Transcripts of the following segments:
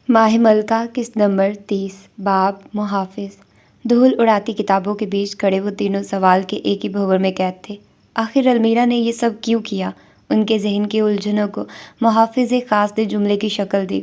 ماہ ملکہ قسط نمبر 30 باب محافظ۔ دھول اڑاتی کتابوں کے بیچ کھڑے وہ تینوں سوال کے ایک ہی بھنور میں قید تھے۔ آخر المیرا نے یہ سب کیوں کیا؟ ان کے ذہن کی الجھنوں کو محافظ خاص نے جملے کی شکل دی۔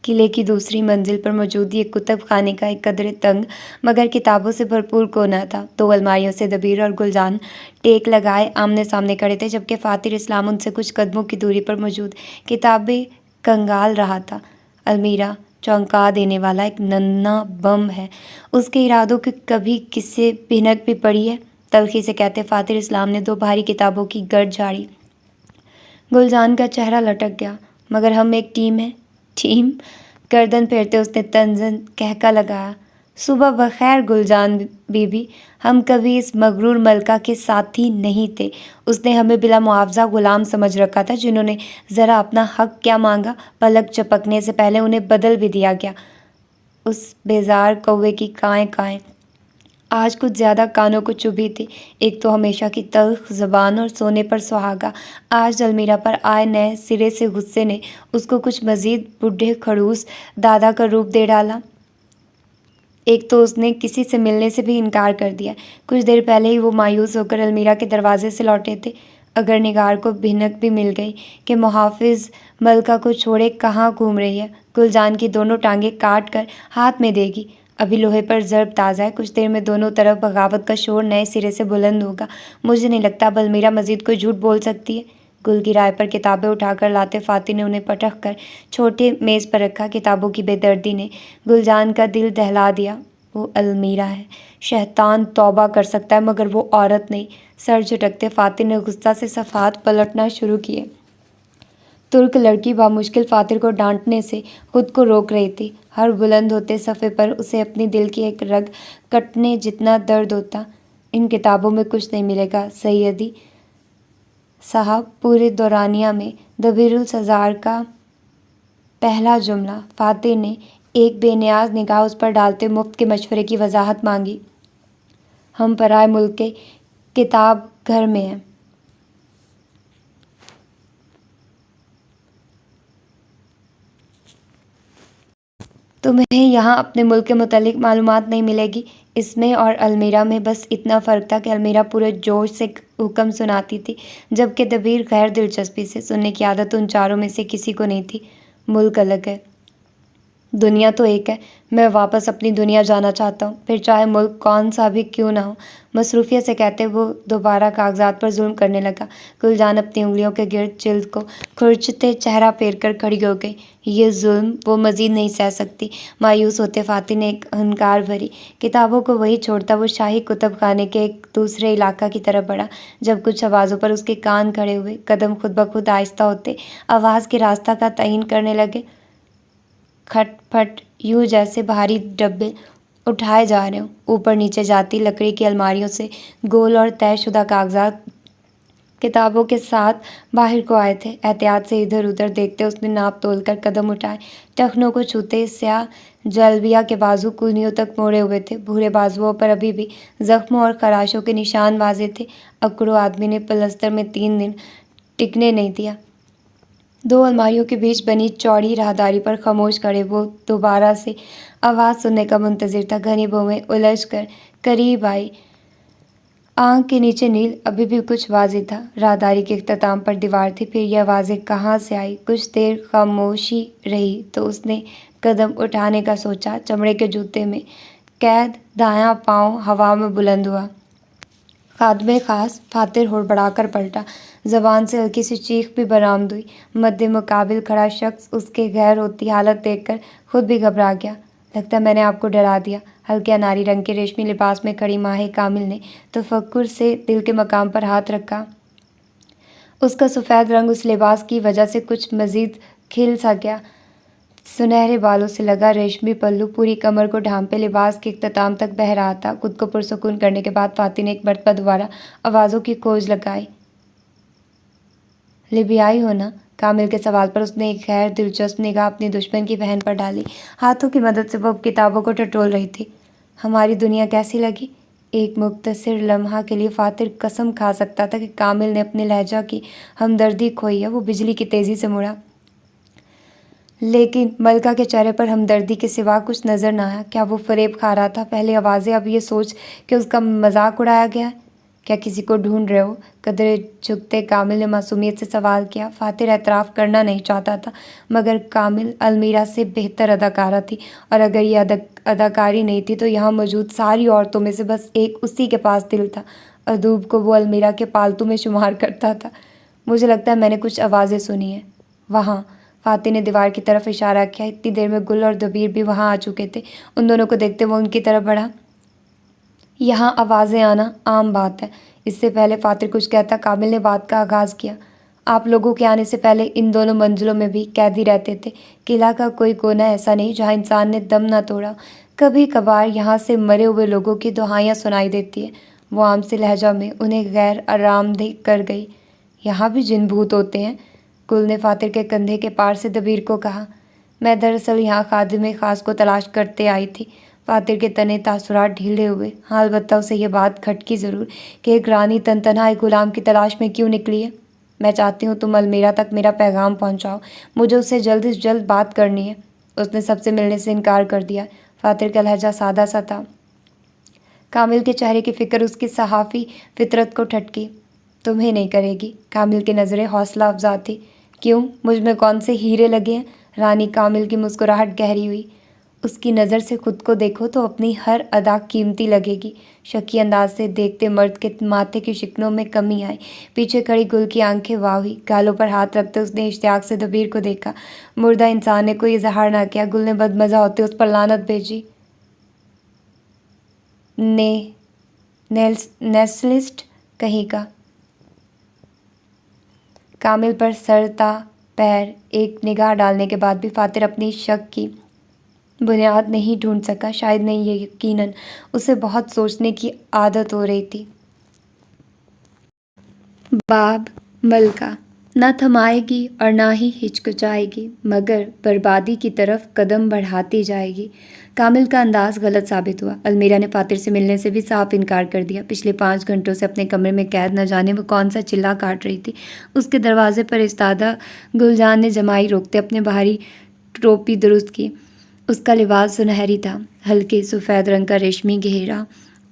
قلعے کی دوسری منزل پر موجود یہ کتب خانے کا ایک قدرے تنگ مگر کتابوں سے بھرپور کونا تھا۔ دو الماریوں سے دبیر اور گلجان ٹیک لگائے آمنے سامنے کھڑے تھے، جبکہ فاتر اسلام ان سے کچھ قدموں کی دوری پر موجود کتابیں کنگال رہا تھا۔ المیرا چونکا دینے والا ایک ننھا بم ہے، اس کے ارادوں کی کبھی کسے بھنک بھی پڑی ہے؟ تلخی سے کہتے فاتر اسلام نے دو بھاری کتابوں کی گرد جھاڑی۔ گلجان کا چہرہ لٹک گیا۔ مگر ہم ایک ٹیم ہیں۔ ٹیم؟ گردن پھیرتے اس نے طنزاً کہکا لگایا۔ صبح بخیر گلجان بی بی، ہم کبھی اس مغرور ملکہ کے ساتھی نہیں تھے۔ اس نے ہمیں بلا معاوضہ غلام سمجھ رکھا تھا، جنہوں نے ذرا اپنا حق کیا مانگا، پلک چپکنے سے پہلے انہیں بدل بھی دیا گیا۔ اس بیزار کوے کی کائیں کائیں آج کچھ زیادہ کانوں کو چبھی تھی۔ ایک تو ہمیشہ کی تلخ زبان اور سونے پر سہاگا، آج المیرا پر آئے نئے سرے سے غصے نے اس کو کچھ مزید بڈھے خڑوس دادا کا روپ دے ڈالا۔ ایک تو اس نے کسی سے ملنے سے بھی انکار کر دیا۔ کچھ دیر پہلے ہی وہ مایوس ہو کر المیرا کے دروازے سے لوٹے تھے۔ اگر نگار کو بھنک بھی مل گئی کہ محافظ ملکہ کو چھوڑے کہاں گھوم رہی ہے، گلجان کی دونوں ٹانگیں کاٹ کر ہاتھ میں دے گی۔ ابھی لوہے پر ضرب تازہ ہے، کچھ دیر میں دونوں طرف بغاوت کا شور نئے سرے سے بلند ہوگا۔ مجھے نہیں لگتا اب المیرا مزید کوئی جھوٹ بول سکتی ہے۔ گل کی رائے پر کتابیں اٹھا کر لاتے فاتح نے انہیں پٹک کر چھوٹے میز پر رکھا۔ کتابوں کی بے دردی نے گلجان کا دل دہلا دیا۔ وہ المیرا ہے، شیطان توبہ کر سکتا ہے مگر وہ عورت نہیں۔ سر جھٹکتے فاتح نے غصہ سے صفحات پلٹنا شروع کیے۔ ترک لڑکی بامشکل فاتح کو ڈانٹنے سے خود کو روک رہی تھی۔ ہر بلند ہوتے صفحے پر اسے اپنی دل کی ایک رگ کٹنے جتنا درد ہوتا۔ ان کتابوں میں کچھ نہیں ملے گا سیدی صاحب، پورے دورانیہ میں دبیر السزار کا پہلا جملہ۔ فاتح نے ایک بے نیاز نگاہ اس پر ڈالتے مفت کے مشورے کی وضاحت مانگی۔ ہم پرائے ملک کے کتاب گھر میں ہیں۔ تمہیں یہاں اپنے ملک کے متعلق معلومات نہیں ملے گی۔ اس میں اور المیرا میں بس اتنا فرق تھا کہ المیرا پورے جوش سے حکم سناتی تھی، جبکہ دبیر غیر دلچسپی سے۔ سننے کی عادت ان چاروں میں سے کسی کو نہیں تھی۔ ملک الگ ہے، دنیا تو ایک ہے۔ میں واپس اپنی دنیا جانا چاہتا ہوں، پھر چاہے ملک کون سا بھی کیوں نہ ہو۔ مصروفیت سے کہتے وہ دوبارہ کاغذات پر ظلم کرنے لگا۔ گلجان اپنی انگلیوں کے گرد جلد کو کھرچتے چہرہ پھیر کر کھڑی ہو گئی۔ یہ ظلم وہ مزید نہیں سہ سکتی۔ مایوس ہوتے فاتح نے ایک ہنکار بھری کتابوں کو وہیں چھوڑتا وہ شاہی کتب خانے کے ایک دوسرے علاقہ کی طرف بڑھا۔ جب کچھ آوازوں پر اس کے کان کھڑے ہوئے، قدم خود بخود آہستہ ہوتے آواز کے راستہ کا تعین کرنے لگے۔ کھٹ پھٹ، یوں جیسے بھاری ڈبے اٹھائے جا رہے ہوں۔ اوپر نیچے جاتی لکڑی کی الماریوں سے گول اور طے شدہ کاغذات کتابوں کے ساتھ باہر کو آئے تھے۔ احتیاط سے ادھر ادھر دیکھتے اس نے ناپ تول کر قدم اٹھائے۔ ٹخنوں کو چھوتے سیاہ جلبیا کے بازو کونیوں تک موڑے ہوئے تھے۔ بھورے بازوؤں پر ابھی بھی زخموں اور خراشوں کے نشان واضح تھے۔ اکڑو آدمی نے پلستر میں 3 دن ٹکنے نہیں دیا۔ دو الماریوں کے بیچ بنی چوڑی راہداری پر خاموش کھڑے وہ دوبارہ سے آواز سننے کا منتظر تھا۔ گھنی بویں الجھ کر قریب آئی۔ آنکھ کے نیچے نیل ابھی بھی کچھ واضح تھا۔ راہداری کے اختتام پر دیوار تھی۔ پھر یہ آوازیں کہاں سے آئی؟ کچھ دیر خاموشی رہی تو اس نے قدم اٹھانے کا سوچا۔ چمڑے کے جوتے میں قید دایاں پاؤں ہوا میں بلند ہوا۔ خادم خاص! فاتح ہڑبڑا کر پلٹا۔ زبان سے ہلکی سی چیخ بھی برآمد ہوئی۔ مد مقابل کھڑا شخص اس کے غیر ہوتی حالت دیکھ کر خود بھی گھبرا گیا۔ لگتا ہے میں نے آپ کو ڈرا دیا۔ ہلکے اناری رنگ کے ریشمی لباس میں کھڑی ماہ کامل نے تفکر سے دل کے مقام پر ہاتھ رکھا۔ اس کا سفید رنگ اس لباس کی وجہ سے کچھ مزید کھل سا گیا۔ سنہرے بالوں سے لگا ریشمی پلو پوری کمر کو ڈھانپے لباس کے اختتام تک بہہ رہا تھا۔ خود کو پرسکون کرنے کے بعد فاتح نے ایک مرتبہ دوبارہ آوازوں کی کھوج لگائی۔ لیبیائی ہو نا؟ کامل کے سوال پر اس نے ایک غیر دلچسپ نگاہ اپنی دشمن کی پہن پر ڈالی۔ ہاتھوں کی مدد سے وہ کتابوں کو ٹٹول رہی تھی۔ ہماری دنیا کیسی لگی؟ ایک مختصر لمحہ کے لیے فاتح قسم کھا سکتا تھا کہ کامل نے اپنے لہجہ کی ہمدردی کھوئی ہے۔ وہ بجلی کی تیزی سے مڑا۔ لیکن ملکہ کے چہرے پر ہمدردی کے سوا کچھ نظر نہ آیا۔ کیا وہ فریب کھا رہا تھا؟ پہلے آوازیں، اب یہ سوچ کہ اس کا مذاق اڑایا گیا ہے۔ کیا کسی کو ڈھونڈ رہے ہو؟ قدرے جھکتے کامل نے معصومیت سے سوال کیا۔ فاتر اعتراف کرنا نہیں چاہتا تھا، مگر کامل المیرا سے بہتر اداکارہ تھی، اور اگر یہ اداکاری نہیں تھی تو یہاں موجود ساری عورتوں میں سے بس ایک اسی کے پاس دل تھا۔ ادوب کو وہ المیرا کے پالتو میں شمار کرتا تھا۔ مجھے لگتا ہے میں نے کچھ آوازیں سنی ہیں وہاں۔ فاتح نے دیوار کی طرف اشارہ کیا۔ اتنی دیر میں گل اور دبیر بھی وہاں آ چکے تھے۔ ان دونوں کو دیکھتے وہ ان کی طرف بڑھا۔ یہاں آوازیں آنا عام بات ہے۔ اس سے پہلے فاتح کچھ کہتا، کامل نے بات کا آغاز کیا۔ آپ لوگوں کے آنے سے پہلے ان دونوں منزلوں میں بھی قیدی رہتے تھے۔ قلعہ کا کوئی کونا ایسا نہیں جہاں انسان نے دم نہ توڑا۔ کبھی کبھار یہاں سے مرے ہوئے لوگوں کی دہائیاں سنائی دیتی ہیں۔ وہ عام سے لہجہ میں انہیں غیر آرام دہ کر گئی۔ یہاں بھی جن بھوت ہوتے ہیں؟ گل نے فاتح کے کندھے کے پار سے دبیر کو کہا۔ میں دراصل یہاں خادم خاص کو تلاش کرتے آئی تھی۔ فاتح کے تنے تاثرات ڈھیلے ہوئے۔ ہاں، البتہ اسے یہ بات کھٹکی ضرور کہ ایک رانی تنہا ایک غلام کی تلاش میں کیوں نکلی ہے۔ میں چاہتی ہوں تم المیرا تک میرا پیغام پہنچاؤ۔ مجھے اس سے جلد از جلد بات کرنی ہے۔ اس نے سب سے ملنے سے انکار کر دیا۔ فاتح کا لہجہ سادہ سا تھا۔ کامل کے چہرے کی فکر اس کی صحافی فطرت کو ٹھٹکی۔ تمہیں نہیں کرے گی؟ کامل کی نظریں حوصلہ افزا تھی۔ کیوں؟ مجھ میں کون سے ہیرے لگے ہیں؟ رانی کامل کی مسکراہٹ گہری ہوئی۔ اس کی نظر سے خود کو دیکھو تو اپنی ہر ادا قیمتی لگے گی۔ شکی انداز سے دیکھتے مرد کے ماتھے کی شکنوں میں کمی آئی۔ پیچھے کھڑی گل کی آنکھیں واہ ہوئی۔ گالوں پر ہاتھ رکھتے اس نے اشتیاق سے دبیر کو دیکھا۔ مردہ انسان نے کوئی اظہار نہ کیا۔ گل نے بدمزہ ہوتے اس پر لعنت بھیجی۔ نیسلسٹ کہیں کا۔ کامل پر سر تا پیر ایک نگاہ ڈالنے کے بعد بھی فاتح اپنی شک کی بنیاد نہیں ڈھونڈ سکا۔ شاید نہیں، یہ یقیناً اسے بہت سوچنے کی عادت ہو رہی تھی۔ باب ملکہ نہ تھمائے گی اور نہ ہی ہچکچائے گی، مگر بربادی کی طرف قدم بڑھاتی جائے گی۔ کامل کا انداز غلط ثابت ہوا۔ المیرا نے فاتح سے ملنے سے بھی صاف انکار کر دیا۔ پچھلے 5 گھنٹوں سے اپنے کمرے میں قید، نہ جانے وہ کون سا چلہ کاٹ رہی تھی۔ اس کے دروازے پر ایستادہ گلجان نے جمائی روکتے اپنے باہری ٹوپی درست کی۔ اس کا لباس سنہری تھا، ہلکے سفید رنگ کا ریشمی گھیرا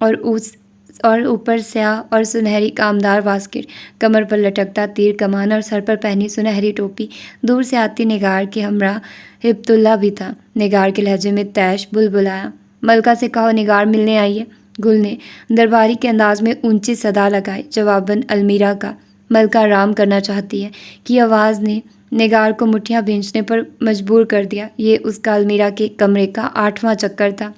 اور اوپر سیاہ اور سنہری کامدار واسکٹ، کمر پر لٹکتا تیر کمان اور سر پر پہنی سنہری ٹوپی۔ دور سے آتی نگار کے ہمراہ ہبت اللہ بھی تھا۔ نگار کے لہجے میں طیش بلبلایا۔ ملکہ سے کہو نگار ملنے آئی ہے۔ گل نے درباری کے انداز میں اونچی صدا لگائی۔ جواباً المیرا کا ملکہ آرام کرنا چاہتی ہے کی آواز نے نگار کو مٹھیاں بھینچنے پر مجبور کر دیا۔ یہ اس کا المیرا کے کمرے کا 8واں چکر تھا۔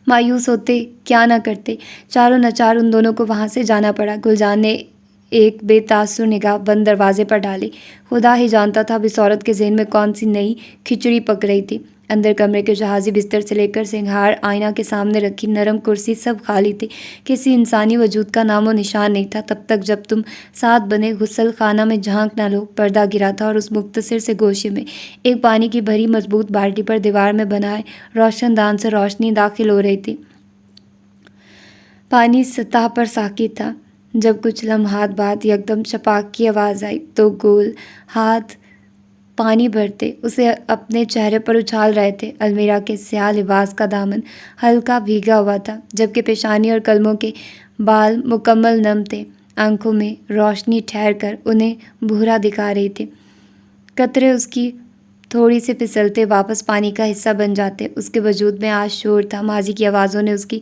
مایوس ہوتے کیا نہ کرتے، چاروں ناچار ان دونوں کو وہاں سے جانا پڑا۔ گلجان نے ایک بے تاثر نگاہ بند دروازے پر ڈالی۔ خدا ہی جانتا تھا اب اس عورت کے ذہن میں کون سی نئی کھچڑی پک رہی تھی۔ اندر کمرے کے جہازی بستر سے لے کر سنگھار آئینہ کے سامنے رکھی نرم کرسی سب خالی تھی۔ کسی انسانی وجود کا نام و نشان نہیں تھا تب تک جب تم ساتھ بنے غسل خانہ میں جھانک نہ لو۔ پردہ گرا تھا اور اس مختصر سے گوشے میں ایک پانی کی بھری مضبوط بالٹی پر دیوار میں بنائے روشن دان سے روشنی داخل ہو رہی تھی۔ پانی سطح پر ساکت تھا۔ جب کچھ لمحات بعد یکدم شپاک کی آواز آئی تو گول ہاتھ پانی بھرتے اسے اپنے چہرے پر اچھال رہے تھے۔ المیرا کے سیاہ لباس کا دامن ہلکا بھیگا ہوا تھا، جبکہ پیشانی اور کلموں کے بال مکمل نم تھے۔ آنکھوں میں روشنی ٹھہر کر انہیں بھورا دکھا رہی تھی۔ قطرے اس کی تھوڑی سے پھسلتے واپس پانی کا حصہ بن جاتے۔ اس کے وجود میں آج شور تھا۔ ماضی کی آوازوں نے اس کی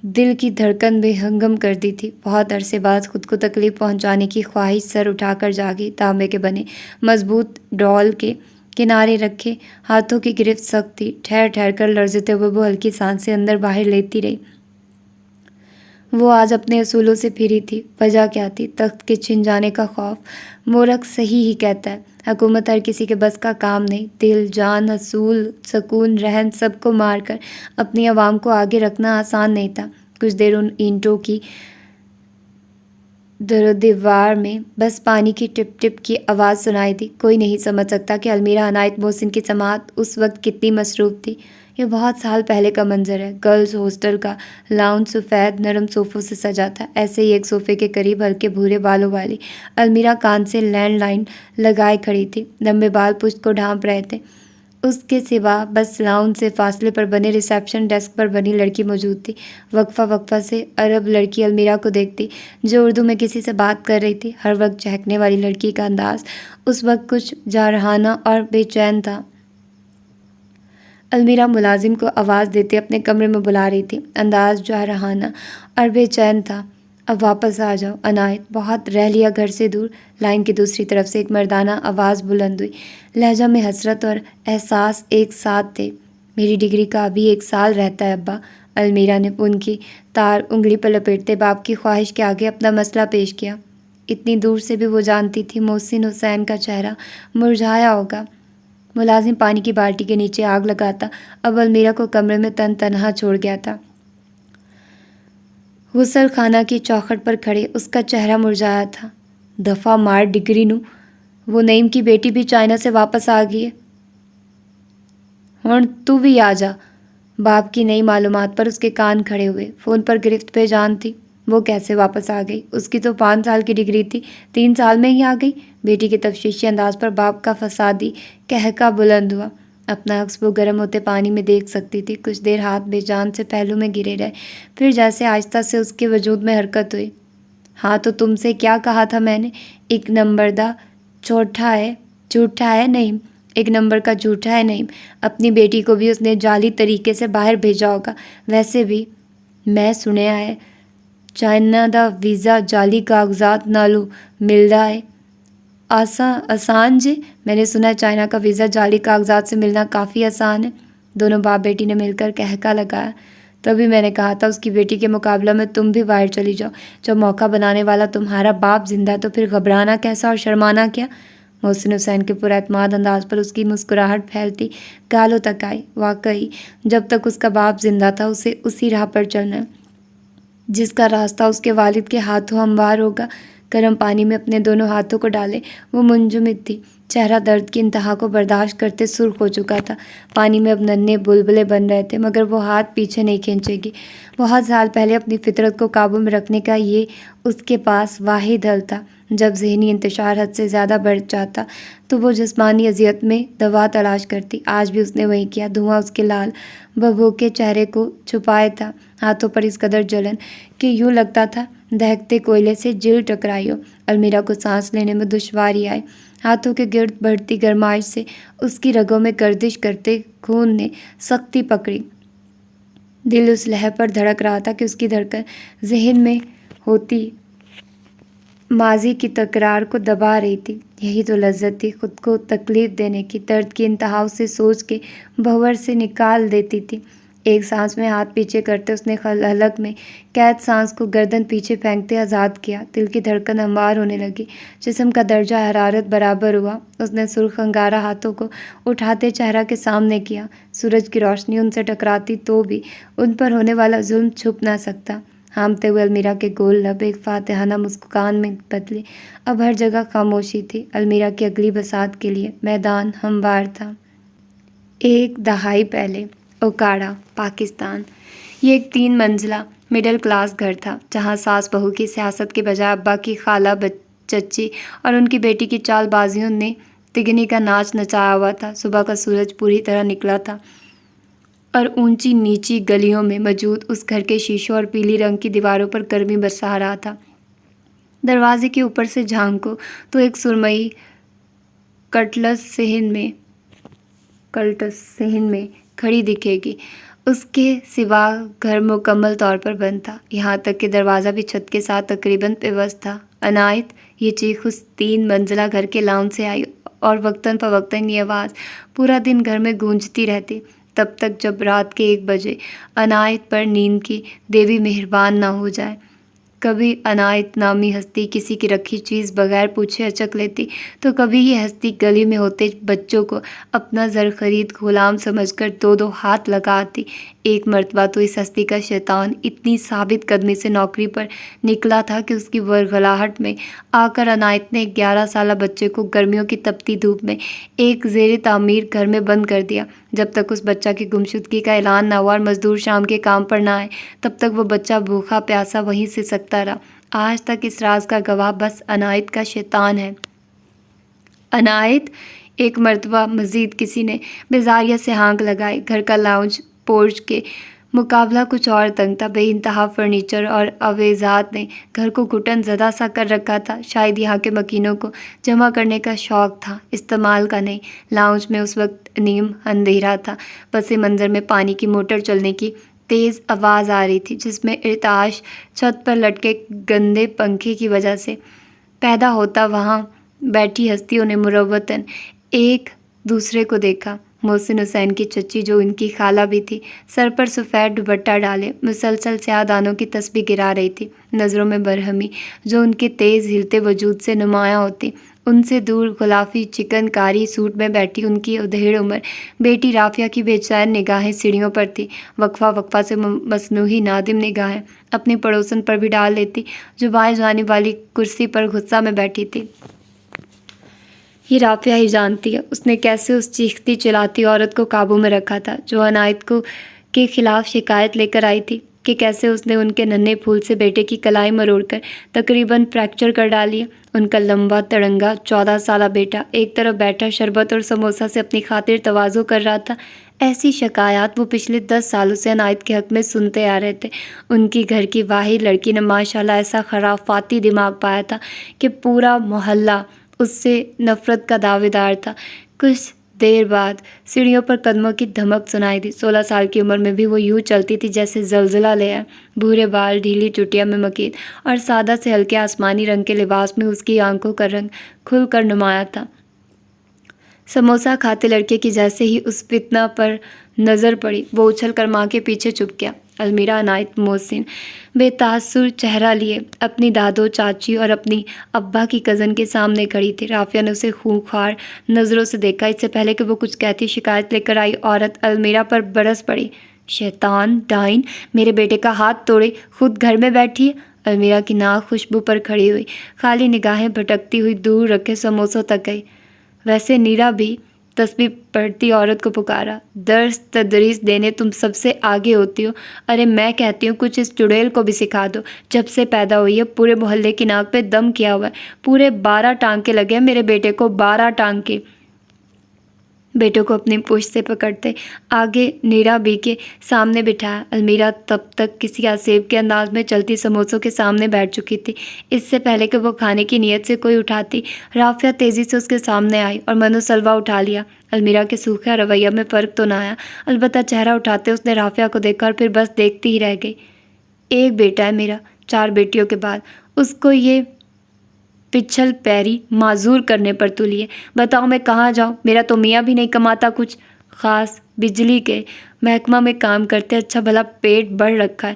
دل کی دھڑکن بے ہنگم کر دی تھی۔ بہت عرصے بعد خود کو تکلیف پہنچانے کی خواہش سر اٹھا کر جاگی۔ تانبے کے بنے مضبوط ڈول کے کنارے رکھے ہاتھوں کی گرفت سخت تھی۔ ٹھہر ٹھہر کر لرزتے ہوئے وہ ہلکی سانسیں اندر باہر لیتی رہی۔ وہ آج اپنے اصولوں سے پھری تھی۔ وجہ کیا تھی؟ تخت کے چھن جانے کا خوف۔ مورخ صحیح ہی کہتا ہے، حکومت ہر کسی کے بس کا کام نہیں۔ دل، جان، اصول، سکون، رہن سب کو مار کر اپنی عوام کو آگے رکھنا آسان نہیں تھا۔ کچھ دیر ان اینٹوں کی در و دیوار میں بس پانی کی ٹپ ٹپ کی آواز سنائی دی۔ کوئی نہیں سمجھ سکتا کہ المیرا عنایت محسن کی سماعت اس وقت کتنی مصروف تھی۔ یہ بہت سال پہلے کا منظر ہے۔ گرلز ہاسٹل کا لاؤنج سفید نرم صوفوں سے سجا تھا۔ ایسے ہی ایک صوفے کے قریب ہلکے بھورے بالوں والی المیرا کان سے لینڈ لائن لگائے کھڑی تھی۔ لمبے بال پشت کو ڈھانپ رہے تھے۔ اس کے سوا بس لاؤنج سے فاصلے پر بنے ریسیپشن ڈیسک پر بنی لڑکی موجود تھی۔ وقفہ وقفہ سے عرب لڑکی المیرا کو دیکھتی جو اردو میں کسی سے بات کر رہی تھی۔ ہر وقت چہکنے والی لڑکی کا انداز اس وقت کچھ جارحانہ اور بے چین تھا۔ المیرا ملازم کو آواز دیتے اپنے کمرے میں بلا رہی تھی۔ انداز جارحانہ اور بے چین تھا۔ اب واپس آ جاؤ عنایت، بہت رہ لیا گھر سے دور۔ لائن کی دوسری طرف سے ایک مردانہ آواز بلند ہوئی۔ لہجہ میں حسرت اور احساس ایک ساتھ تھے۔ میری ڈگری کا ابھی 1 سال رہتا ہے ابا۔ المیرا نے ان کی تار انگلی پر لپیٹتے باپ کی خواہش کے آگے اپنا مسئلہ پیش کیا۔ اتنی دور سے بھی وہ جانتی تھی محسن حسین کا چہرہ مرجھایا ہوگا۔ ملازم پانی کی بالٹی کے نیچے آگ لگاتا اب المیرا کو کمرے میں تنہا چھوڑ گیا تھا۔ غسل خانہ کی چوکھٹ پر کھڑے اس کا چہرہ مرجھایا تھا۔ دفعہ مار ڈگری نو، وہ نعیم کی بیٹی بھی چائنا سے واپس آ گئی ہے، ہن تو بھی آ جا۔ باپ کی نئی معلومات پر اس کے کان کھڑے ہوئے۔ فون پر گرفت پہ جان تھی۔ وہ کیسے واپس آ گئی؟ اس کی تو 5 سال کی ڈگری تھی، 3 سال میں ہی آ گئی؟ بیٹی کے تفتیشی انداز پر باپ کا فسادی قہقہ بلند ہوا۔ اپنا عکس وہ گرم ہوتے پانی میں دیکھ سکتی تھی۔ کچھ دیر ہاتھ بے جان سے پہلو میں گرے رہے، پھر جیسے آہستہ سے اس کے وجود میں حرکت ہوئی۔ ہاں تو تم سے کیا کہا تھا میں نے؟ 1 نمبر دا جھوٹا ہے نعیم، 1 نمبر کا جھوٹا ہے نعیم۔ اپنی بیٹی کو بھی اس نے جعلی طریقے سے باہر بھیجا ہوگا۔ ویسے بھی میں سنیا ہے چائنا دا ویزا جعلی کاغذات نالوں ملدا ہے۔ آسان جی؟ میں نے سنا ہے چائنا کا ویزا جعلی کاغذات سے ملنا کافی آسان ہے۔ دونوں باپ بیٹی نے مل کر قہقہ لگایا۔ تبھی میں نے کہا تھا اس کی بیٹی کے مقابلہ میں تم بھی باہر چلی جاؤ۔ جب موقع بنانے والا تمہارا باپ زندہ تو پھر گھبرانا کیسا اور شرمانا کیا؟ محسن حسین کے پراعتماد انداز پر اس کی مسکراہٹ پھیلتی گالوں تک آئی۔ واقعی جب تک اس کا باپ زندہ تھا اسے اسی راہ پر چلنا ہے جس کا راستہ اس کے والد کے ہاتھوں ہموار ہوگا۔ گرم پانی میں اپنے دونوں ہاتھوں کو ڈالے وہ منجمد تھی۔ چہرہ درد کی انتہا کو برداشت کرتے سرخ ہو چکا تھا۔ پانی میں اب ننھے بلبلے بن رہے تھے مگر وہ ہاتھ پیچھے نہیں کھینچے گی۔ بہت سال پہلے اپنی فطرت کو قابو میں رکھنے کا یہ اس کے پاس واحد حل تھا۔ جب ذہنی انتشار حد سے زیادہ بڑھ جاتا تو وہ جسمانی اذیت میں دوا تلاش کرتی۔ آج بھی اس نے وہی کیا۔ دھواں اس کے لال بھبوکے چہرے کو چھپائے تھا، ہاتھوں پر اس قدر جلن کہ یوں لگتا تھا دہکتے کوئلے سے جلد ٹکرائی ہو۔ المیرا کو سانس لینے میں دشواری آئی۔ ہاتھوں کے گرد بڑھتی گرمائش سے اس کی رگوں میں گردش کرتے خون نے سختی پکڑی۔ دل اس لہر پر دھڑک رہا تھا کہ اس کی دھڑکن ذہن میں ہوتی ماضی کی تکرار کو دبا رہی تھی۔ یہی تو لذت تھی خود کو تکلیف دینے کی۔ درد کی انتہا اسے سوچ کے بھنور سے نکال دیتی تھی۔ ایک سانس میں ہاتھ پیچھے کرتے اس نے حلق میں قید سانس کو گردن پیچھے پھینکتے آزاد کیا۔ دل کی دھڑکن ہموار ہونے لگی، جسم کا درجہ حرارت برابر ہوا۔ اس نے سرخ انگارہ ہاتھوں کو اٹھاتے چہرہ کے سامنے کیا۔ سورج کی روشنی ان سے ٹکراتی تو بھی ان پر ہونے والا ظلم چھپ نہ سکتا۔ ہامتے ہوئے المیرا کے گول لب ایک فاتحانہ مسکان میں بدلے۔ اب ہر جگہ خاموشی تھی۔ المیرا کی اگلی بساط کے لیے میدان ہموار تھا۔ 1 دہائی پہلے اوکاڑا، پاکستان۔ یہ ایک 3 منزلہ مڈل کلاس گھر تھا جہاں ساس بہو کی سیاست کے بجائے ابا کی خالہ چچی اور ان کی بیٹی کی چال بازیوں نے تگنی کا ناچ نچایا ہوا تھا۔ صبح کا سورج پوری طرح نکلا تھا اور اونچی نیچی گلیوں میں موجود اس گھر کے شیشوں اور پیلی رنگ کی دیواروں پر گرمی برسا رہا تھا۔ دروازے کے اوپر سے جھانکو تو ایک سرمئی کلٹس صحن میں کھڑی دکھے گی۔ اس کے سوا گھر مکمل طور پر بند تھا، یہاں تک کہ دروازہ بھی چھت کے ساتھ تقریباً پیوست تھا۔ عنایت، یہ چیخ اس 3 منزلہ گھر کے لاؤنج سے آئی اور وقتاً فوقتاً یہ آواز پورا دن گھر میں گونجتی رہتی، تب تک جب رات کے 1 بجے عنایت پر نیند کی دیوی مہربان نہ ہو جائے۔ کبھی عنایت نامی ہستی کسی کی رکھی چیز بغیر پوچھے اچک لیتی، تو کبھی یہ ہستی گلی میں ہوتے بچوں کو اپنا زر خرید غلام سمجھ کر دو دو ہاتھ لگاتی۔ ایک مرتبہ تو اس ہستی کا شیطان اتنی ثابت قدمی سے نوکری پر نکلا تھا کہ اس کی ورغلاہٹ میں آ کر عنایت نے 11 سالہ بچے کو گرمیوں کی تپتی دھوپ میں ایک زیر تعمیر گھر میں بند کر دیا۔ جب تک اس بچہ کی گمشدگی کا اعلان نہ ہوا اور مزدور شام کے کام پر نہ آئے، تب تک وہ بچہ بھوکا پیاسا وہیں سے سکتا رہا۔ آج تک اس راز کا گواہ بس عنایت کا شیطان ہے۔ عنایت، ایک مرتبہ مزید کسی نے بیزاریت سے ہانک لگائی۔ گھر کا لاؤنج پورچ کے مقابلہ کچھ اور تنگ تھا۔ بے انتہا فرنیچر اور آویزات نے گھر کو گھٹن زدہ سا کر رکھا تھا۔ شاید یہاں کے مکینوں کو جمع کرنے کا شوق تھا، استعمال کا نہیں۔ لاؤنج میں اس وقت نیم اندھیرا تھا۔ پس منظر میں پانی کی موٹر چلنے کی تیز آواز آ رہی تھی، جس میں ارتعاش چھت پر لٹکے گندے پنکھے کی وجہ سے پیدا ہوتا۔ وہاں بیٹھی ہستیوں نے مروتاً ایک دوسرے کو دیکھا۔ محسن حسین کی چچی، جو ان کی خالہ بھی تھی، سر پر سفید دوپٹہ ڈالے مسلسل سیاہ دانوں کی تسبیح گرا رہی تھی، نظروں میں برہمی جو ان کے تیز ہلتے وجود سے نمایاں ہوتی۔ ان سے دور غلافی چکن کاری سوٹ میں بیٹھی ان کی ادھیڑ عمر بیٹی رافعہ کی بے چین نگاہیں سیڑھیوں پر تھی۔ وقفہ وقفہ سے مصنوعی نادم نگاہیں اپنی پڑوسن پر بھی ڈال لیتی، جو بائیں جانب والی کرسی پر غصہ میں بیٹھی تھی۔ یہ رافعہ ہی جانتی ہے اس نے کیسے اس چیختی چلاتی عورت کو قابو میں رکھا تھا جو عنایت کے خلاف شکایت لے کر آئی تھی، کہ کیسے اس نے ان کے ننھے پھول سے بیٹے کی کلائی مروڑ کر تقریباً فریکچر کر ڈالی ہے۔ ان کا لمبا تڑنگا 14 سالہ بیٹا ایک طرف بیٹھا شربت اور سموسہ سے اپنی خاطر تواضع کر رہا تھا۔ ایسی شکایات وہ پچھلے 10 سالوں سے عنایت کے حق میں سنتے آ رہے تھے۔ ان کی گھر کی واحد لڑکی نے ماشاءاللہ ایسا خرافاتی دماغ پایا تھا کہ پورا محلہ اس سے نفرت کا دعوے دار تھا۔ کچھ دیر بعد سیڑھیوں پر قدموں کی دھمک سنائی دی۔ 16 سال کی عمر میں بھی وہ یوں چلتی تھی جیسے زلزلہ لے آئے۔ بھورے بال ڈھیلی چٹیا میں مکین اور سادہ سے ہلکے آسمانی رنگ کے لباس میں اس کی آنکھوں کا رنگ کھل کر نمایاں تھا۔ سموسہ کھاتے لڑکے کی جیسے ہی اس فتنہ پر نظر پڑی، وہ اچھل کر ماں کے پیچھے چھپ گیا۔ المیرا عنایت محسن بے تاثر چہرہ لیے اپنی دادو، چاچی اور اپنی ابا کی کزن کے سامنے کھڑی تھی۔ رافعہ نے اسے خونخوار نظروں سے دیکھا۔ اس سے پہلے کہ وہ کچھ کہتی، شکایت لے کر آئی عورت المیرا پر برس پڑی۔ شیطان، ڈائن، میرے بیٹے کا ہاتھ توڑے، خود گھر میں بیٹھی ہے۔ المیرا کی ناک خوشبو پر کھڑی ہوئی خالی نگاہیں بھٹکتی ہوئی دور رکھے سموسوں تک گئی۔ ویسے نیرا بھی تسبیح پڑھتی عورت کو پکارا۔ درس تدریس دینے تم سب سے آگے ہوتی ہو۔ ارے میں کہتی ہوں کچھ اس چڑیل کو بھی سکھا دو۔ جب سے پیدا ہوئی ہے پورے محلے کی ناک پہ دم کیا ہوا ہے۔ پورے 12 ٹانکے لگے ہیں میرے بیٹے کو، 12 ٹانکے۔ بیٹوں کو اپنی پشت سے پکڑتے آگے نیرا بی کے سامنے بٹھایا۔ المیرا تب تک کسی آسیب کے انداز میں چلتی سموسوں کے سامنے بیٹھ چکی تھی۔ اس سے پہلے کہ وہ کھانے کی نیت سے کوئی اٹھاتی، رافعہ تیزی سے اس کے سامنے آئی اور منو سلوا اٹھا لیا۔ المیرا کے سوکھے رویہ میں فرق تو نہ آیا، البتہ چہرہ اٹھاتے اس نے رافعہ کو دیکھا اور پھر بس دیکھتی ہی رہ گئی۔ ایک بیٹا ہے میرا، 4 بیٹیوں کے بعد، اس کو یہ پچھل پیری معذور کرنے پر تلی ہے۔ بتاؤ میں کہاں جاؤں؟ میرا تو میاں بھی نہیں کماتا کچھ خاص، بجلی کے محکمہ میں کام کرتے، اچھا بھلا پیٹ بڑھ رکھا ہے۔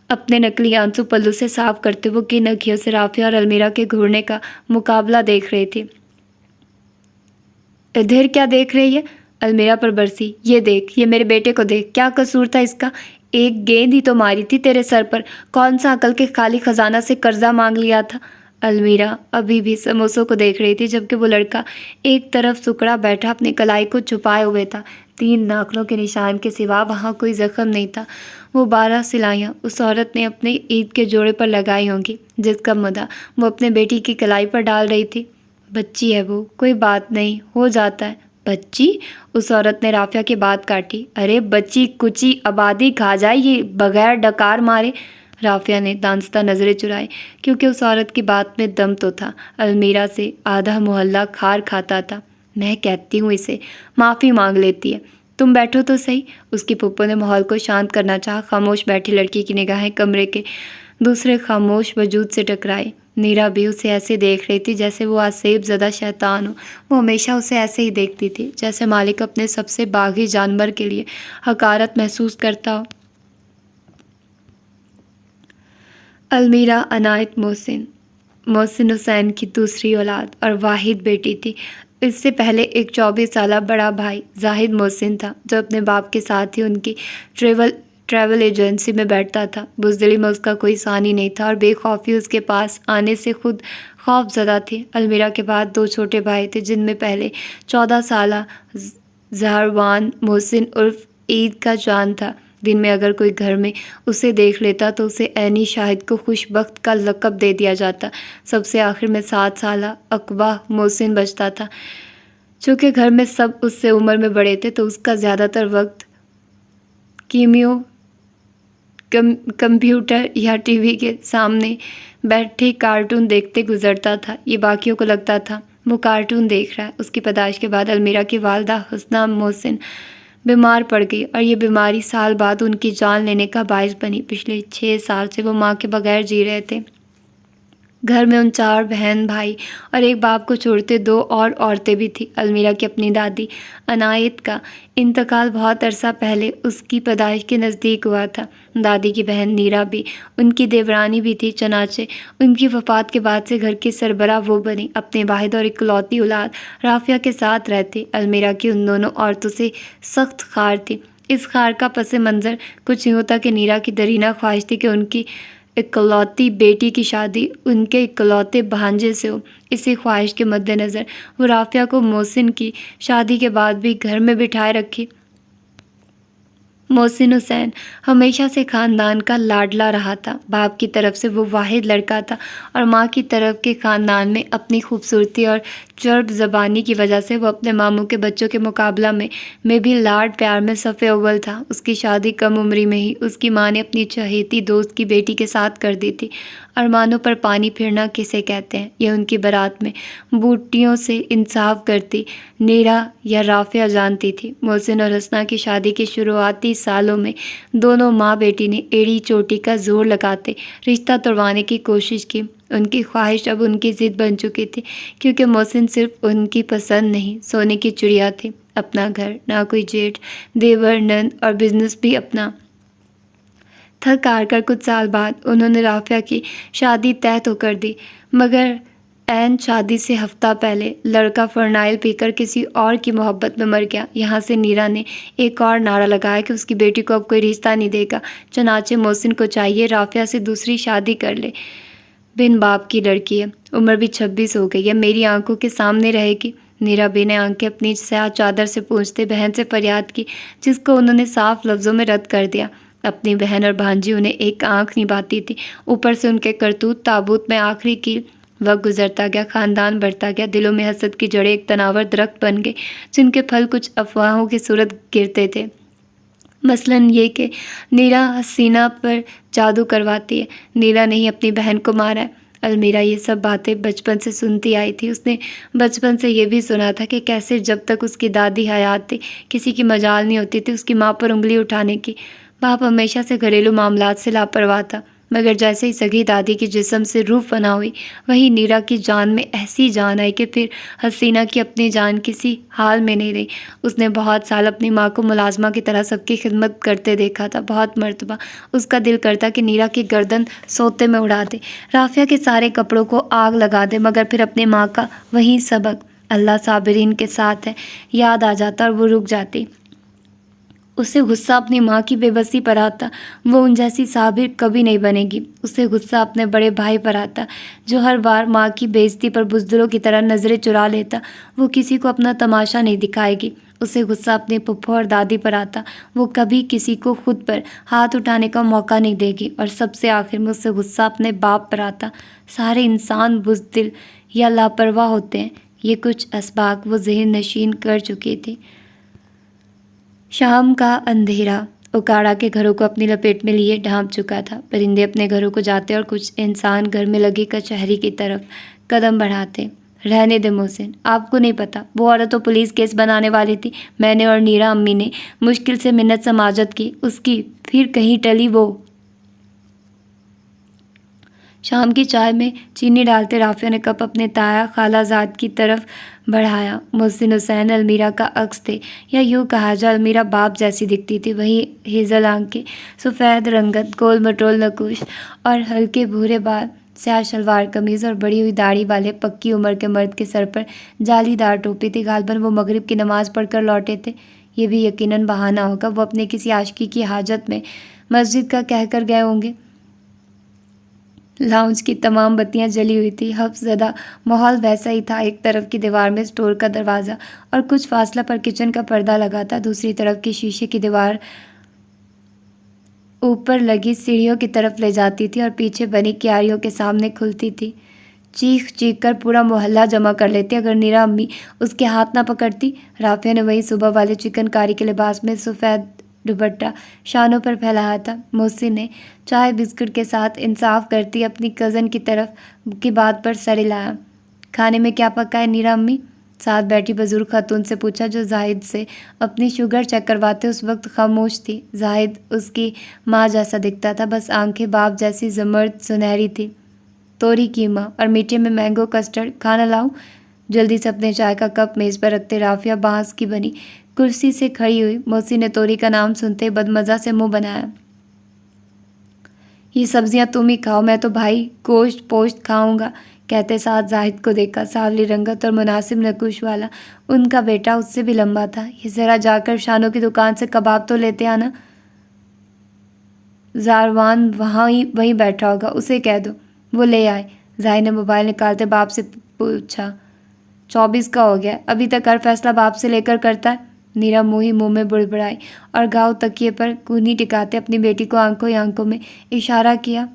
اپنے نقلی آنسو پلو سے صاف کرتے وہ کن اکھیوں سے رافعہ اور المیرا کے گھورنے کا مقابلہ دیکھ رہی تھی۔ ادھر کیا دیکھ رہی ہے؟ المیرا پر برسی۔ یہ دیکھ، یہ میرے بیٹے کو دیکھ، کیا قصور تھا اس کا؟ ایک گیند ہی تو ماری تھی تیرے سر پر، کون سا عقل کے خالی خزانہ سے قرضہ مانگ لیا تھا؟ المیرا ابھی بھی سموسوں کو دیکھ رہی تھی جبکہ وہ لڑکا ایک طرف سکڑا بیٹھا اپنی کلائی کو چھپائے ہوئے تھا۔ 3 ناخنوں کے نشان کے سوا وہاں کوئی زخم نہیں تھا۔ وہ 12 سلائیاں اس عورت نے اپنے عید کے جوڑے پر لگائی ہوں گی جس کا مدعا وہ اپنے بیٹی کی کلائی پر ڈال رہی تھی۔ بچی ہے وہ، کوئی بات نہیں، ہو جاتا ہے۔ بچی؟ اس عورت نے رافعہ کی بات کاٹی۔ ارے بچی کچی آبادی کھا جائے یہ بغیر ڈکار مارے۔ رافعہ نے دانستہ نظریں چرائی کیونکہ اس عورت کی بات میں دم تو تھا۔ المیرا سے آدھا محلہ کھار کھاتا تھا۔ میں کہتی ہوں اسے معافی مانگ لیتی ہے۔ تم بیٹھو تو صحیح۔ اس کی پھپھو نے ماحول کو شانت کرنا چاہا۔ خاموش بیٹھی لڑکی کی نگاہیں کمرے کے دوسرے خاموش وجود سے ٹکرائی۔ نیرا بھی اسے ایسے دیکھ رہی تھی جیسے وہ آسیب زدہ شیطان ہو۔ وہ ہمیشہ اسے ایسے ہی دیکھتی تھی جیسے مالک اپنے سب سے باغی جانور کے لیے حقارت محسوس کرتا ہو۔ المیرا عنایت محسن حسین کی دوسری اولاد اور واحد بیٹی تھی۔ اس سے پہلے ایک 24 سالہ بڑا بھائی زاہد محسن تھا جو اپنے باپ کے ساتھ ہی ان کی ٹریول ایجنسی میں بیٹھتا تھا۔ بزدلی میں اس کا کوئی ثانی نہیں تھا اور بے خوفی اس کے پاس آنے سے خود خوف زدہ تھی۔ المیرا کے بعد 2 چھوٹے بھائی تھے جن میں پہلے 14 سالہ زہروان محسن عرف عید کا چاند تھا۔ دن میں اگر کوئی گھر میں اسے دیکھ لیتا تو اسے عینی شاہد کو خوش بخت کا لقب دے دیا جاتا۔ سب سے آخر میں 7 سالہ عقبہ محسن بچتا تھا۔ چونکہ گھر میں سب اس سے عمر میں بڑے تھے تو اس کا زیادہ تر وقت کمپیوٹر یا ٹی وی کے سامنے بیٹھے کارٹون دیکھتے گزرتا تھا۔ یہ باقیوں کو لگتا تھا وہ کارٹون دیکھ رہا ہے۔ اس کی پیدائش کے بعد المیرا کی والدہ حسنہ محسن بیمار پڑ گئی اور یہ بیماری سال بعد ان کی جان لینے کا باعث بنی۔ پچھلے 6 سال سے وہ ماں کے بغیر جی رہے تھے۔ گھر میں ان 4 بہن بھائی اور ایک باپ کو چھوڑتے 2 اور عورتیں بھی تھیں۔ المیرا کی اپنی دادی عنایت کا انتقال بہت عرصہ پہلے اس کی پیدائش کے نزدیک ہوا تھا۔ دادی کی بہن نیرا بھی ان کی دیورانی بھی تھی، چنانچہ ان کی وفات کے بعد سے گھر کی سربراہ وہ بنی۔ اپنے واحد اور اکلوتی اولاد رافعہ کے ساتھ رہتی۔ المیرا کی ان دونوں عورتوں سے سخت خار تھی۔ اس خار کا پس منظر کچھ یوں تھا کہ نیرا کی دیرینہ خواہش تھی کہ ان کی اکلوتی بیٹی کی شادی ان کے اکلوتے بھانجے سے ہو۔ اسی خواہش کے مد نظر وہ رافعہ کو محسن کی شادی کے بعد بھی گھر میں بٹھائے رکھی۔ محسن حسین ہمیشہ سے خاندان کا لاڈلا رہا تھا۔ باپ کی طرف سے وہ واحد لڑکا تھا اور ماں کی طرف کے خاندان میں اپنی خوبصورتی اور چرب زبانی کی وجہ سے وہ اپنے ماموں کے بچوں کے مقابلہ میں بھی لاڈ پیار میں صف اول تھا۔ اس کی شادی کم عمری میں ہی اس کی ماں نے اپنی چہیتی دوست کی بیٹی کے ساتھ کر دی تھی۔ ارمانوں پر پانی پھرنا کسے کہتے ہیں، یہ ان کی بارات میں بوٹیوں سے انصاف کرتی نیرا یا رافعہ جانتی تھی۔ محسن اور حسنہ کی شادی کے شروعاتی سالوں میں دونوں ماں بیٹی نے ایڑی چوٹی کا زور لگاتے رشتہ توڑوانے کی کوشش کی۔ ان کی خواہش اب ان کی ضد بن چکی تھی، کیونکہ محسن صرف ان کی پسند نہیں، سونے کی چڑیا تھی۔ اپنا گھر، نہ کوئی جیٹھ، دیور، نند اور بزنس بھی اپنا۔ تھک ہار کر کچھ سال بعد انہوں نے رافعہ کی شادی طے تو کر دی، مگر عین شادی سے ہفتہ پہلے لڑکا فرنائل پی کر کسی اور کی محبت میں مر گیا۔ یہاں سے نیرا نے ایک اور نعرہ لگایا کہ اس کی بیٹی کو اب کوئی رشتہ نہیں دے گا، چنانچہ محسن کو چاہیے رافعہ سے دوسری شادی کر لے۔ بن باپ کی لڑکی ہے، عمر بھی 26 ہو گئی ہے، میری آنکھوں کے سامنے رہے گی۔ نیرا بے نے آنکھیں اپنی سیاہ چادر سے پونچھتے بہن سے فریاد کی، جس کو انہوں نے صاف لفظوں میں رد کر دیا۔ اپنی بہن اور بھانجی انہیں ایک آنکھ نبھاتی تھی، اوپر سے ان کے کرتوت تابوت میں آخری کی۔ وقت گزرتا گیا، خاندان بڑھتا گیا، دلوں میں حسد کی جڑیں ایک تناور درخت بن گئی جن کے پھل کچھ افواہوں کی صورت گرتے تھے۔ مثلاً یہ کہ نیرا حسینہ پر جادو کرواتی ہے، نیرا نے ہی اپنی بہن کو مارا ہے۔ المیرا یہ سب باتیں بچپن سے سنتی آئی تھی۔ اس نے بچپن سے یہ بھی سنا تھا کہ کیسے جب تک اس کی دادی حیات تھی کسی کی مجال نہیں ہوتی تھی اس کی ماں پر انگلی اٹھانے کی۔ باپ ہمیشہ سے گھریلو معاملات سے لاپرواہ تھا، مگر جیسے ہی سگی دادی کی جسم سے روح فنا ہوئی، وہیں نیرا کی جان میں ایسی جان آئی کہ پھر حسینہ کی اپنی جان کسی حال میں نہیں رہی۔ اس نے بہت سال اپنی ماں کو ملازمہ کی طرح سب کی خدمت کرتے دیکھا تھا۔ بہت مرتبہ اس کا دل کرتا کہ نیرا کی گردن سوتے میں اڑا دے، رافعہ کے سارے کپڑوں کو آگ لگا دے، مگر پھر اپنے ماں کا وہی سبق اللہ صابرین کے ساتھ ہے یاد آ جاتا اور وہ رک جاتی۔ اسے غصہ اپنی ماں کی بے بسی پر آتا، وہ ان جیسی صابر کبھی نہیں بنے گی۔ اسے غصہ اپنے بڑے بھائی پر آتا جو ہر بار ماں کی بے عزتی پر بزدلوں کی طرح نظریں چرا لیتا، وہ کسی کو اپنا تماشا نہیں دکھائے گی۔ اسے غصہ اپنے پھپھو اور دادی پر آتا، وہ کبھی کسی کو خود پر ہاتھ اٹھانے کا موقع نہیں دے گی۔ اور سب سے آخر میں اسے غصہ اپنے باپ پر آتا۔ سارے انسان بزدل یا لاپرواہ ہوتے ہیں، یہ کچھ اسباق وہ ذہن نشین کر چکی تھی۔ شام کا اندھیرا اکاڑا کے گھروں کو اپنی لپیٹ میں لیے ڈھانپ چکا تھا۔ پرندے اپنے گھروں کو جاتے اور کچھ انسان گھر میں لگی کچہری کی طرف قدم بڑھاتے۔ رہنے دے محسن، آپ کو نہیں پتا، وہ عورت تو پولیس کیس بنانے والی تھی۔ میں نے اور نیرا امی نے مشکل سے منت سماجت کی اس کی، پھر کہیں ٹلی وہ شام کی چائے میں چینی ڈالتے رافعہ نے کپ اپنے تایا خالہ زاد کی طرف بڑھایا۔ محسن حسین المیرا کا عکس تھے، یا یوں کہا جائے المیرا باپ جیسی دکھتی تھی۔ وہی ہیزل آنکھیں، سفید رنگت، گول مٹول نکوش اور ہلکے بھورے بال، سیاہ شلوار قمیض اور بڑی ہوئی داڑھی والے پکی عمر کے مرد کے سر پر جالی دار ٹوپی تھی۔ غالباً وہ مغرب کی نماز پڑھ کر لوٹے تھے۔ یہ بھی یقیناً بہانہ ہوگا، وہ اپنے کسی عاشقی کی حاجت میں مسجد کا کہہ کر گئے ہوں گے۔ لاؤنج کی تمام بتیاں جلی ہوئی تھیں، حفظ زدہ ماحول ویسا ہی تھا۔ ایک طرف کی دیوار میں اسٹور کا دروازہ اور کچھ فاصلہ پر کچن کا پردہ لگا تھا، دوسری طرف کی شیشے کی دیوار اوپر لگی سیڑھیوں کی طرف لے جاتی تھی اور پیچھے بنی کیاریوں کے سامنے کھلتی تھی۔ چیخ چیخ کر پورا محلہ جمع کر لیتے اگر نیرا امی اس کے ہاتھ نہ پکڑتی۔ رافعہ نے وہی صبح والے چکن کاری کے لباس میں سفید دوپٹہ شانوں پر پھیلایا تھا۔ محسن نے چائے بسکٹ کے ساتھ انصاف کرتی اپنی کزن کی طرف کی بات پر سر ہلایا۔ کھانے میں کیا پکا ہے نیرا امی؟ ساتھ بیٹھی بزرگ خاتون سے پوچھا، جو زاہد سے اپنی شوگر چیک کرواتے اس وقت خاموش تھی۔ زاہد اس کی ماں جیسا دکھتا تھا، بس آنکھیں باپ جیسی زمرد سنہری تھی۔ توری قیمہ اور میٹھے میں مینگو کسٹرڈ، کھانا لاؤں؟ جلدی سے اپنے چائے کا کپ میز پر رکھتے رافعہ بانس کی بنی کرسی سے کھڑی ہوئی۔ محسن نے توری کا نام سنتے بدمزہ سے منہ بنایا۔ یہ سبزیاں تم ہی کھاؤ، میں تو بھائی گوشت پوشت کھاؤں گا، کہتے ساتھ زاہد کو دیکھا۔ سانولی رنگت اور مناسب نقوش والا ان کا بیٹا اس سے بھی لمبا تھا۔ یہ ذرا جا کر شانوں کی دکان سے کباب تو لیتے آنا، زاروان وہیں بیٹھا ہوگا، اسے کہہ دو وہ لے آئے۔ زاہد نے موبائل نکالتے باپ سے پوچھا، 24 کا ہو گیا، ابھی تک ہر فیصلہ باپ سے لے کر کرتا ہے؟ نیرا منہ میں بڑبڑائی اور گھاؤ تکیے پر کونی ٹکاتے اپنی بیٹی کو آنکھوں ہی آنکھوں میں اشارہ کیا۔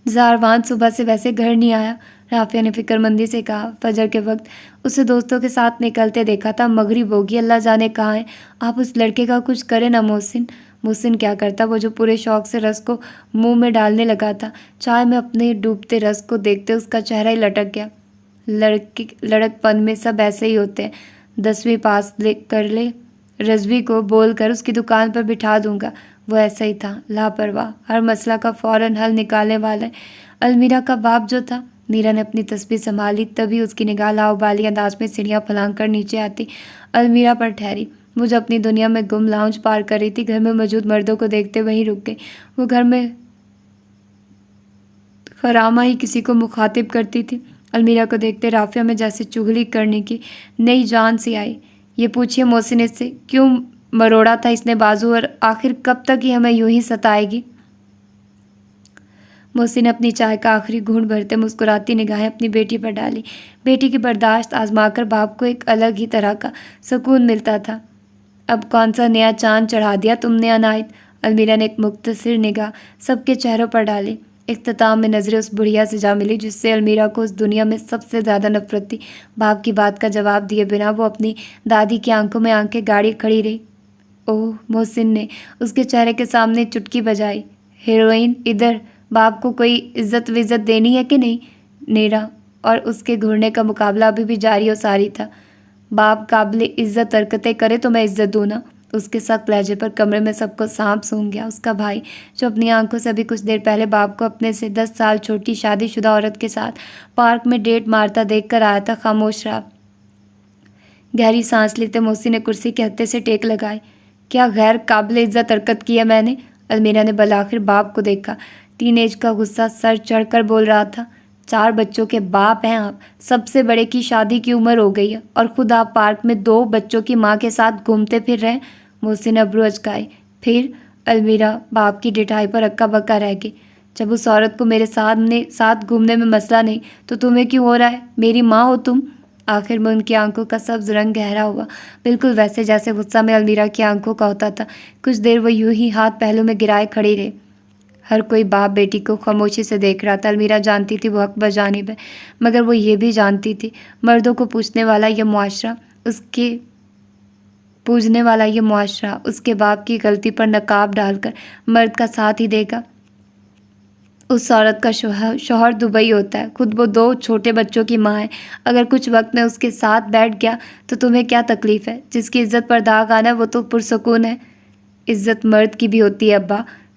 زاروان صبح سے ویسے گھر نہیں آیا، رافعہ نے فکر مندی سے کہا۔ فجر کے وقت اسے دوستوں کے ساتھ نکلتے دیکھا تھا، مغرب ہوگی، اللہ جانے کہاں ہے۔ آپ اس لڑکے کا کچھ کریں نا محسن۔ محسن کیا کرتا، وہ جو پورے شوق سے رس کو منہ میں ڈالنے لگا تھا۔ چائے میں اپنے ڈوبتے رس کو دیکھتے اس کا چہرہ ہی لٹک گیا۔ لڑک پن میں سب ایسے ہی ہوتے ہیں، 10ویں پاس کر لے، رضوی کو بول کر اس کی دکان پر بٹھا دوں گا۔ وہ ایسا ہی تھا، لاپرواہ، ہر مسئلہ کا فوراً حل نکالنے والا۔ المیرا کا باپ جو تھا، نیرا نے اپنی تسبیح سنبھالی، تبھی اس کی نگاہ لاؤبالی انداز میں سیڑھیاں پھلانگ کر نیچے آتی المیرا پر ٹھہری۔ وہ جو اپنی دنیا میں گم لاؤنج پار کر رہی تھی، گھر میں موجود مردوں کو دیکھتے وہیں رک گئی۔ وہ گھر میں خرامہ ہی کسی کو مخاطب کرتی تھی۔ المیرا کو دیکھتے رافعہ میں جیسے چغلی کرنے کی نئی جان سی آئی۔ یہ پوچھیے محسن اس سے کیوں مروڑا تھا اس نے بازو، اور آخر کب تک یہ ہمیں یوں ہی ستائے گی؟ محسن نے اپنی چائے کا آخری گھونٹ بھرتے مسکراتی نگاہیں اپنی بیٹی پر ڈالی۔ بیٹی کی برداشت آزما کر باپ کو ایک الگ ہی طرح کا سکون ملتا تھا۔ اب کون سا نیا چاند چڑھا دیا تم نے عنایت؟ المیرا نے ایک مختصر نگاہ سب کے چہروں پر ڈالی۔ اختتام میں نظریں اس بڑھیا سے جا ملی جس سے المیرا کو اس دنیا میں سب سے زیادہ نفرت تھی۔ باپ کی بات کا جواب دیے بنا وہ اپنی دادی کی آنکھوں میں آنکھیں گاڑی کھڑی رہی۔ اوہ، محسن نے اس کے چہرے کے سامنے چٹکی بجائی۔ ہیروئن ادھر، باپ کو کوئی عزت وزت دینی ہے کہ نہیں؟ نیرا اور اس کے گھرنے کا مقابلہ ابھی بھی جاری و ساری تھا۔ باپ قابل عزت حرکتیں کرے تو میں عزت دوں نا؟ اس کے سخت لہجے پر کمرے میں سب کو سانپ سونگھ گیا۔ اس کا بھائی جو اپنی آنکھوں سے ابھی کچھ دیر پہلے باپ کو اپنے سے 10 سال چھوٹی شادی شدہ عورت کے ساتھ پارک میں ڈیٹ مارتا دیکھ کر آیا تھا، خاموش رہا۔ گہری سانس لیتے محسن نے کرسی کے ہتھے سے ٹیک لگائی۔ کیا غیر قابل عزت حرکت کی ہے میں نے؟ المیرا نے بالآخر باپ کو دیکھا۔ ٹین ایج کا غصہ سر چڑھ کر بول رہا تھا۔ 4 بچوں کے باپ ہیں آپ، سب سے بڑے کی شادی کی عمر ہو گئی ہے اور خود آپ پارک میں 2 بچوں کی ماں کے ساتھ گھومتے پھر رہے ہیں۔ محسن نے ابرو اچکائے۔ پھر؟ المیرا باپ کی ڈٹھائی پر اکا بکا رہ گئی۔ جب اس عورت کو میرے ساتھ گھومنے میں مسئلہ نہیں تو تمہیں کیوں ہو رہا ہے؟ میری ماں ہو تم۔ آخر میں ان کی آنکھوں کا سبز رنگ گہرا ہوا، بالکل ویسے جیسے غصہ میں المیرا کی آنکھوں کا ہوتا تھا۔ کچھ دیر وہ یوں ہی ہاتھ پہلو میں گرائے کھڑی رہی۔ ہر کوئی باپ بیٹی کو خاموشی سے دیکھ رہا تھا۔ المیرا جانتی تھی وہ حق بجانب ہے، مگر وہ یہ بھی جانتی تھی مردوں کو پوجنے والا یہ معاشرہ اس کے باپ کی غلطی پر نقاب ڈال کر مرد کا ساتھ ہی دے گا۔ اس عورت کا شوہر دبئی ہوتا ہے، خود وہ 2 چھوٹے بچوں کی ماں ہے۔ اگر کچھ وقت میں اس کے ساتھ بیٹھ گیا تو تمہیں کیا تکلیف ہے؟ جس کی عزت پر داغ آنا ہے وہ تو پرسکون ہے۔ عزت مرد کی بھی ہوتی ہے ابا،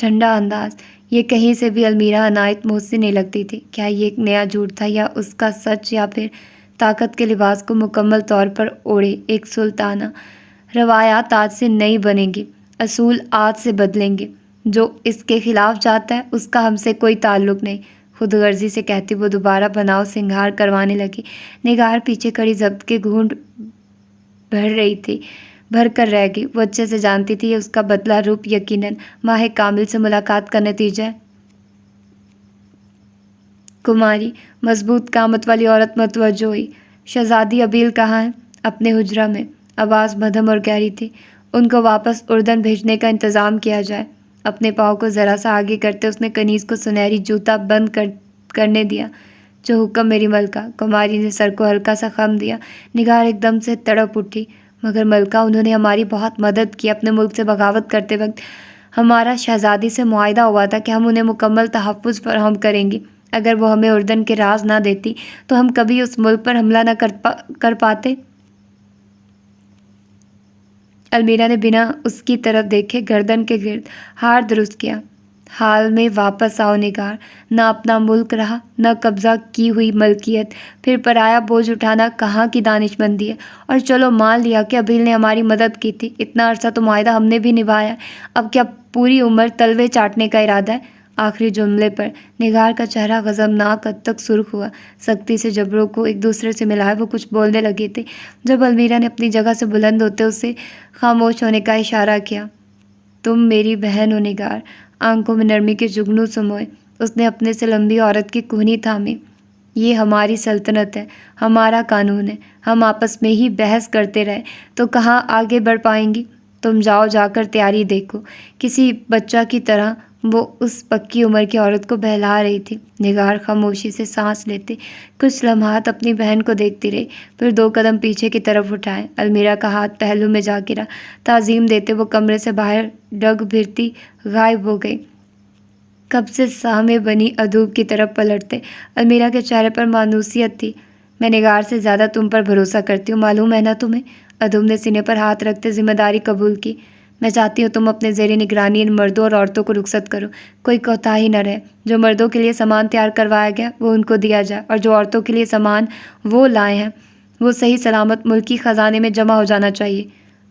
ٹھنڈا انداز، یہ کہیں سے بھی المیرا عنایت محسن نہیں لگتی تھی۔ کیا یہ ایک نیا جھوٹ تھا یا اس کا سچ، یا پھر طاقت کے لباس کو مکمل طور پر اوڑھے ایک سلطانہ؟ روایات آج سے نہیں بنیں گی، اصول آج سے بدلیں گے۔ جو اس کے خلاف جاتا ہے اس کا ہم سے کوئی تعلق نہیں، خود غرضی سے کہتی وہ دوبارہ بناؤ سنگھار کروانے لگی۔ نگار پیچھے کھڑی ضبط کے گھونٹ بھر کر رہ گئی۔ وہ اچھے سے جانتی تھی یہ اس کا بدلہ روپ یقیناً ماہ کامل سے ملاقات کا نتیجہ ہے۔ کماری، مضبوط قامت والی عورت متوجہ ہوئی۔ شہزادی ابیل کہاں ہے؟ اپنے حجرہ میں۔ آواز مدھم اور گہری تھی۔ ان کو واپس اردن بھیجنے کا انتظام کیا جائے۔ اپنے پاؤں کو ذرا سا آگے کرتے اس نے کنیز کو سنہری جوتا بند کرنے دیا۔ جو حکم میری ملکہ۔ کماری نے سر کو ہلکا سا خم دیا۔ نگار ایک دم سے تڑپ اٹھی۔ مگر ملکہ، انہوں نے ہماری بہت مدد کی اپنے ملک سے بغاوت کرتے وقت۔ ہمارا شہزادی سے معاہدہ ہوا تھا کہ ہم انہیں مکمل تحفظ فراہم کریں گے۔ اگر وہ ہمیں اردن کے راز نہ دیتی تو ہم کبھی اس ملک پر حملہ نہ کر پاتے۔ المیرا نے بنا اس کی طرف دیکھے گردن کے گرد ہار درست کیا۔ حال میں واپس آؤ نگار، نہ اپنا ملک رہا، نہ قبضہ کی ہوئی ملکیت، پھر پرایا بوجھ اٹھانا کہاں کی دانش مندی ہے۔ اور چلو مان لیا کہ ابیل نے ہماری مدد کی تھی، اتنا عرصہ تو معاہدہ ہم نے بھی نبھایا، اب کیا پوری عمر تلوے چاٹنے کا ارادہ ہے؟ آخری جملے پر نگار کا چہرہ غضبناک حد تک سرخ ہوا۔ سختی سے جبڑوں کو ایک دوسرے سے ملائے وہ کچھ بولنے لگے تھے جب المیرا نے اپنی جگہ سے بلند ہوتے اسے خاموش ہونے کا اشارہ کیا۔ تم میری بہن ہو نگار۔ آنکھوں میں نرمی کے جگنو سموئے۔ اس نے اپنے سے لمبی عورت کی کہنی تھامی۔ یہ ہماری سلطنت ہے، ہمارا قانون ہے، ہم آپس میں ہی بحث کرتے رہے تو کہاں آگے بڑھ پائیں گی؟ تم جاؤ، جا کر تیاری دیکھو۔ کسی بچہ کی طرح وہ اس پکی عمر کی عورت کو بہلا رہی تھی۔ نگار خاموشی سے سانس لیتے کچھ لمحات اپنی بہن کو دیکھتی رہی، پھر 2 قدم پیچھے کی طرف اٹھائے۔ المیرا کا ہاتھ پہلو میں جا گرا۔ تعظیم دیتے وہ کمرے سے باہر ڈگ بھرتی غائب ہو گئی۔ کب سے سامع بنی ادوب کی طرف پلٹتے المیرا کے چہرے پر مانوسیت تھی۔ میں نگار سے زیادہ تم پر بھروسہ کرتی ہوں، معلوم ہے نا تمہیں؟ ادوب نے سینے پر ہاتھ رکھتے ذمہ داری قبول کی۔ میں چاہتی ہوں تم اپنے زیر نگرانی ان مردوں اور عورتوں کو رخصت کرو، کوئی کوتاہی نہ رہے۔ جو مردوں کے لیے سامان تیار کروایا گیا وہ ان کو دیا جائے، اور جو عورتوں کے لیے سامان وہ لائے ہیں وہ صحیح سلامت ملکی خزانے میں جمع ہو جانا چاہیے۔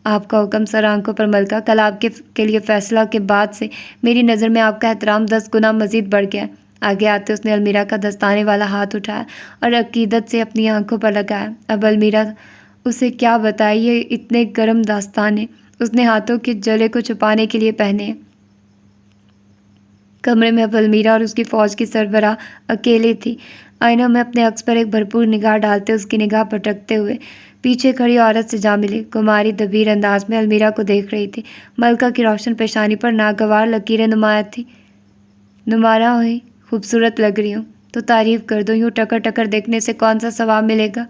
آپ کا حکم سر آنکھوں پر ملکہ۔ کل آپ کے لیے فیصلہ کے بعد سے میری نظر میں آپ کا احترام 10 گنا مزید بڑھ گیا ہے۔ آگے آتے اس نے المیرا کا دستانے والا ہاتھ اٹھایا اور عقیدت سے اپنی آنکھوں پر لگایا۔ اب المیرا اسے کیا بتائے، یہ اتنے گرم دستانے اس نے ہاتھوں کے جلے کو چھپانے کے لیے پہنے۔ کمرے میں اب المیرا اور اس کی فوج کی سربراہ اکیلے تھی۔ آئینہ میں اپنے عکس پر ایک بھرپور نگاہ ڈالتے اس کی نگاہ پھٹکتے ہوئے پیچھے کھڑی عورت سے جا ملی۔ کماری دبیر انداز میں المیرا کو دیکھ رہی تھی۔ ملکہ کی روشن پیشانی پر ناگوار لکیریں نمایاں ہوئی۔ خوبصورت لگ رہی ہوں تو تعریف کر دو، یوں ٹکر ٹکر دیکھنے سے کون سا ثواب ملے گا؟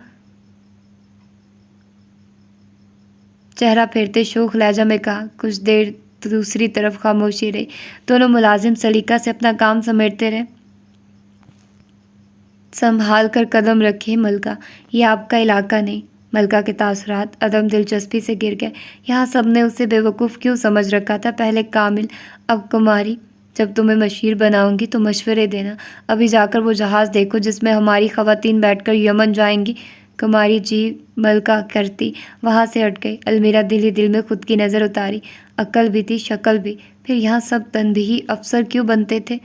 چہرہ پھیرتے شوخ لہجہ میں کہا۔ کچھ دیر دوسری طرف خاموشی رہی۔ دونوں ملازم سلیقہ سے اپنا کام سمیٹتے رہے۔ سنبھال کر قدم رکھیے ملکہ، یہ آپ کا علاقہ نہیں۔ ملکہ کے تاثرات عدم دلچسپی سے گر گئے۔ یہاں سب نے اسے بے وقوف کیوں سمجھ رکھا تھا، پہلے کامل اب کماری۔ جب تمہیں مشیر بناؤں گی تو مشورے دینا۔ ابھی جا کر وہ جہاز دیکھو جس میں ہماری خواتین بیٹھ کر یمن جائیں گی۔ کماری جی ملکہ کرتی وہاں سے ہٹ گئی۔ المیرا دل ہی دل میں خود کی نظر اتاری۔ عقل بھی تھی، شکل بھی، پھر یہاں سب تنبیہی افسر کیوں بنتے تھے؟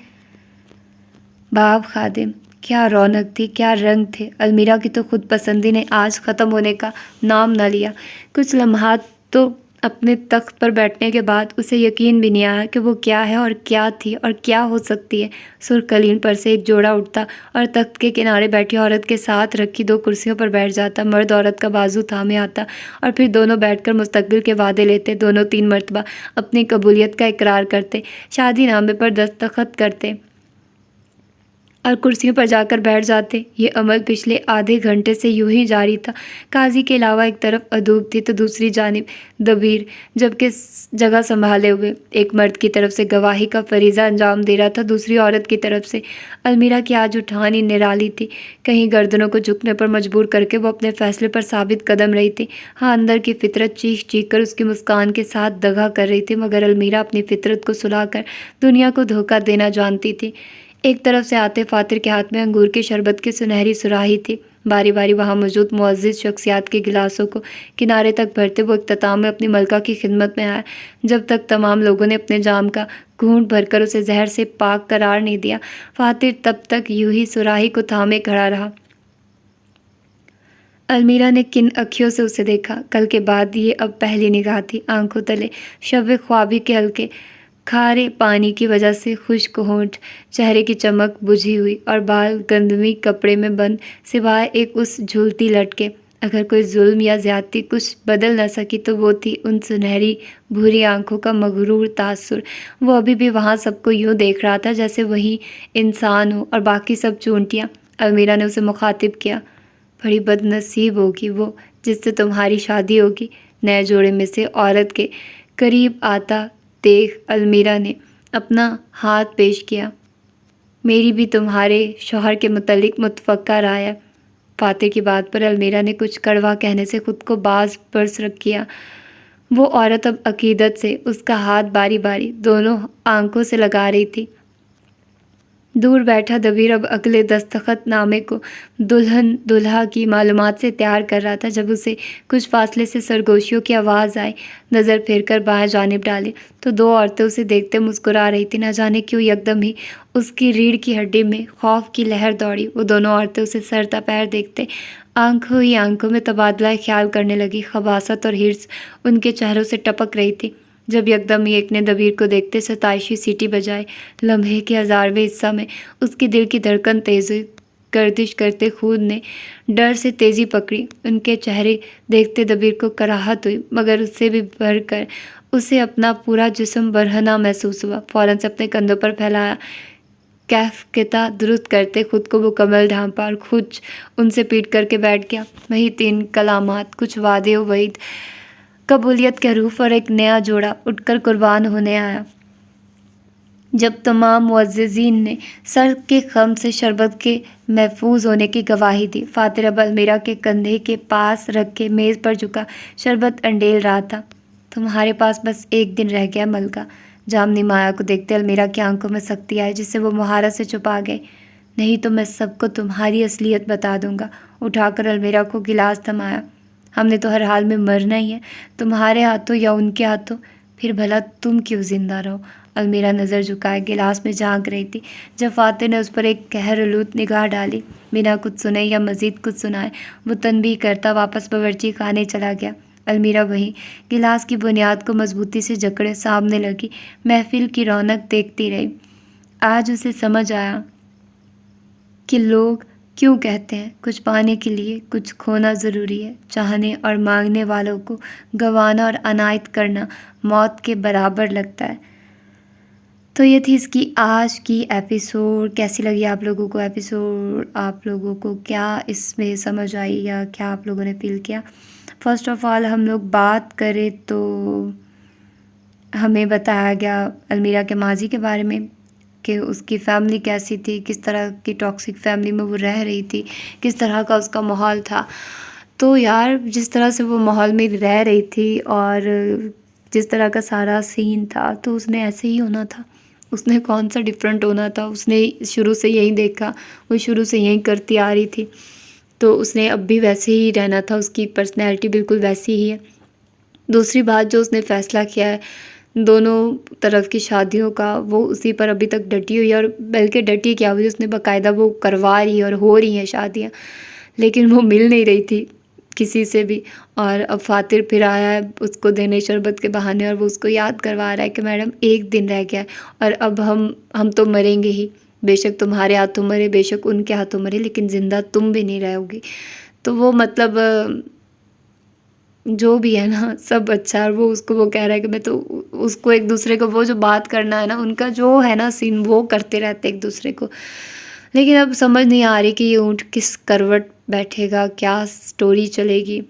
باب خادم، کیا رونق تھی، کیا رنگ تھے۔ المیرا کی تو خود پسندی نے آج ختم ہونے کا نام نہ لیا۔ کچھ لمحات تو اپنے تخت پر بیٹھنے کے بعد اسے یقین بھی نہیں آیا کہ وہ کیا ہے اور کیا تھی اور کیا ہو سکتی ہے۔ سرخ قالین پر سے ایک جوڑا اٹھتا اور تخت کے کنارے بیٹھی عورت کے ساتھ رکھی 2 کرسیوں پر بیٹھ جاتا۔ مرد عورت کا بازو تھامے آتا اور پھر دونوں بیٹھ کر مستقبل کے وعدے لیتے، دونوں 3 مرتبہ اپنی قبولیت کا اقرار کرتے، شادی نامے پر دستخط کرتے۔ اور کرسیوں پر جا کر بیٹھ جاتے۔ یہ عمل پچھلے آدھے گھنٹے سے یوں ہی جاری تھا۔ قاضی کے علاوہ ایک طرف ادوب تھی تو دوسری جانب دبیر جبکہ جگہ سنبھالے ہوئے ایک مرد کی طرف سے گواہی کا فریضہ انجام دے رہا تھا، دوسری عورت کی طرف سے۔ المیرا کی آج اٹھانی نرالی تھی، کہیں گردنوں کو جھکنے پر مجبور کر کے وہ اپنے فیصلے پر ثابت قدم رہی تھی۔ ہاں، اندر کی فطرت چیخ چیخ کر اس کی مسکان کے ساتھ دغا کر رہی تھی، مگر المیرا اپنی فطرت کو سلا کر دنیا کو دھوکہ دینا جانتی تھی۔ ایک طرف سے آتے فاتر کے ہاتھ میں انگور کے شربت کی سنہری سراہی تھی، باری باری وہاں موجود معزز شخصیات کے گلاسوں کو کنارے تک بھرتے وہ اختتام میں اپنی ملکہ کی خدمت میں آیا۔ جب تک تمام لوگوں نے اپنے جام کا گھونٹ بھر کر اسے زہر سے پاک قرار نہیں دیا، فاتر تب تک یوں ہی سراہی کو تھامے کھڑا رہا۔ المیرا نے کن اکھیوں سے اسے دیکھا، کل کے بعد یہ اب پہلی نگاہ تھی۔ آنکھوں تلے شب خوابی کے ہلکے کھارے پانی کی وجہ سے خشک ہونٹ، چہرے کی چمک بجھی ہوئی، اور بال گندمی کپڑے میں بند سوائے ایک اس جھولتی لٹ کے۔ اگر کوئی ظلم یا زیادتی کچھ بدل نہ سکی تو وہ تھی ان سنہری بھوری آنکھوں کا مغرور تاثر۔ وہ ابھی بھی وہاں سب کو یوں دیکھ رہا تھا جیسے وہی انسان ہو اور باقی سب چونٹیاں۔ المیرا نے اسے مخاطب کیا، بڑی بد نصیب ہوگی وہ جس سے تمہاری شادی ہوگی۔ نئے جوڑے میں سے عورت کے قریب آتا دیکھ المیرا نے اپنا ہاتھ پیش کیا۔ میری بھی تمہارے شوہر کے متعلق متفقہ رائے ہے۔ فاتر کی بات پر المیرا نے کچھ کڑوا کہنے سے خود کو باز پرس رکھ کیا۔ وہ عورت اب عقیدت سے اس کا ہاتھ باری باری دونوں آنکھوں سے لگا رہی تھی۔ دور بیٹھا دبیر اب اگلے دستخط نامے کو دلہن دولہا کی معلومات سے تیار کر رہا تھا جب اسے کچھ فاصلے سے سرگوشیوں کی آواز آئی۔ نظر پھیر کر بائیں جانب ڈالے تو دو عورتیں اسے دیکھتے مسکرا رہی تھیں۔ نہ جانے کیوں یکدم ہی اس کی ریڑھ کی ہڈی میں خوف کی لہر دوڑی۔ وہ دونوں عورتیں اسے سر تا پیر دیکھتے آنکھوں ہی آنکھوں میں تبادلہ خیال کرنے لگی۔ خباثت اور حرص ان کے چہروں سے ٹپک رہی تھی جب یکدم ہی ایک نے دبیر کو دیکھتے ستائشی سیٹی بجائی۔ لمحے کے 1000ویں حصہ میں اس کی دل کی دھڑکن تیز ہوئی، گردش کرتے خون نے ڈر سے تیزی پکڑی۔ ان کے چہرے دیکھتے دبیر کو کراہت ہوئی، مگر اس سے بھی بڑھ کر اسے اپنا پورا جسم برہنہ محسوس ہوا۔ فوراً سے اپنے کندھوں پر پھیلایا کیف کتا درست کرتے خود کو مکمل ڈھانپا اور خود ان سے پیٹ کر کے بیٹھ گیا۔ وہی 3 کلمات، کچھ وعدے و وعید، قبولیت کے حروف، اور ایک نیا جوڑا اٹھ کر قربان ہونے آیا۔ جب تمام معززین نے سر کے خم سے شربت کے محفوظ ہونے کی گواہی دی، فاتر اب المیرا کے کندھے کے پاس رکھ کے میز پر جھکا شربت انڈیل رہا تھا۔ تمہارے پاس بس 1 دن رہ گیا ملکہ۔ جامنی مایا کو دیکھتے المیرا کی آنکھوں میں سختی آئی جسے وہ مہارت سے چھپا گئی۔ نہیں تو میں سب کو تمہاری اصلیت بتا دوں گا۔ اٹھا کر المیرا کو گلاس تھمایا۔ ہم نے تو ہر حال میں مرنا ہی ہے، تمہارے ہاتھوں یا ان کے ہاتھوں، پھر بھلا تم کیوں زندہ رہو۔ المیرا نظر جھکائے گلاس میں جھانک رہی تھی جب فاتح نے اس پر ایک قہر آلود نگاہ ڈالی۔ بنا کچھ سنے یا مزید کچھ سنائے وہ تنبیہ کرتا واپس باورچی خانے چلا گیا۔ المیرا وہیں گلاس کی بنیاد کو مضبوطی سے جکڑے سامنے لگی محفل کی رونق دیکھتی رہی۔ آج اسے سمجھ آیا کہ لوگ کیوں کہتے ہیں کچھ پانے کے لیے کچھ کھونا ضروری ہے۔ چاہنے اور مانگنے والوں کو گنوانا اور عنایت کرنا موت کے برابر لگتا ہے۔ تو یہ تھی اس کی آج کی ایپیسوڈ۔ کیسی لگی آپ لوگوں کو ایپیسوڈ؟ آپ لوگوں کو کیا اس میں سمجھ آئی یا کیا آپ لوگوں نے فیل کیا؟ فرسٹ آف آل ہم لوگ بات کریں تو ہمیں بتایا گیا المیرا کے ماضی کے بارے میں کہ اس کی فیملی کیسی تھی، کس طرح کی ٹاکسک فیملی میں وہ رہ رہی تھی، کس طرح کا اس کا ماحول تھا۔ تو یار جس طرح سے وہ ماحول میں رہ رہی تھی اور جس طرح کا سارا سین تھا تو اس نے ایسے ہی ہونا تھا، اس نے کون سا ڈیفرنٹ ہونا تھا۔ اس نے شروع سے یہی دیکھا، وہ شروع سے یہی کرتی آ رہی تھی تو اس نے اب بھی ویسے ہی رہنا تھا۔ اس کی پرسنالٹی بالکل ویسی ہی ہے۔ دوسری بات جو اس نے فیصلہ کیا ہے دونوں طرف کی شادیوں کا، وہ اسی پر ابھی تک ڈٹی ہوئی ہے، اور بلکہ ڈٹی کیا ہوئی، اس نے باقاعدہ وہ کروا رہی ہے اور ہو رہی ہیں شادیاں، لیکن وہ مل نہیں رہی تھی کسی سے بھی۔ اور اب فاتر پھر آیا ہے اس کو دینے شربت کے بہانے، اور وہ اس کو یاد کروا رہا ہے کہ میڈم 1 دن رہ گیا ہے اور اب ہم تو مریں گے ہی، بے شک تمہارے ہاتھوں مرے، بے شک ان کے ہاتھوں مرے، لیکن زندہ تم بھی نہیں رہو گی۔ تو وہ مطلب جو بھی ہے نا سب اچھا ہے، اور وہ اس کو وہ کہہ رہا ہے کہ میں تو اس کو ایک دوسرے کو وہ جو بات کرنا ہے نا ان کا جو ہے نا سین وہ کرتے رہتے ایک دوسرے کو، لیکن اب سمجھ نہیں آ رہی کہ یہ اونٹ کس کروٹ بیٹھے گا، کیا سٹوری چلے گی،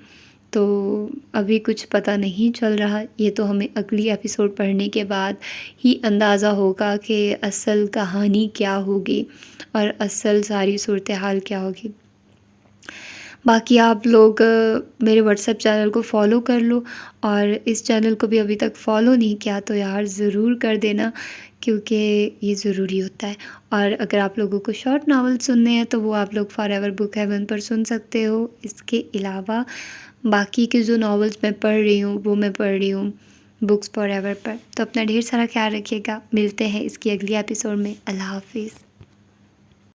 تو ابھی کچھ پتہ نہیں چل رہا. یہ تو ہمیں اگلی ایپیسوڈ پڑھنے کے بعد ہی اندازہ ہوگا کہ اصل کہانی کیا ہوگی اور اصل ساری صورتحال کیا ہوگی. باقی آپ لوگ میرے واٹس ایپ چینل کو فالو کر لو، اور اس چینل کو بھی ابھی تک فالو نہیں کیا تو یار ضرور کر دینا، کیونکہ یہ ضروری ہوتا ہے. اور اگر آپ لوگوں کو شارٹ ناول سننے ہیں تو وہ آپ لوگ فار ایور بک ہیون پر سن سکتے ہو. اس کے علاوہ باقی کے جو ناولز میں پڑھ رہی ہوں وہ میں پڑھ رہی ہوں بکس فار ایور پر. تو اپنا ڈھیر سارا خیال رکھیے گا. ملتے ہیں اس کی اگلی ایپیسوڈ میں. اللہ حافظ.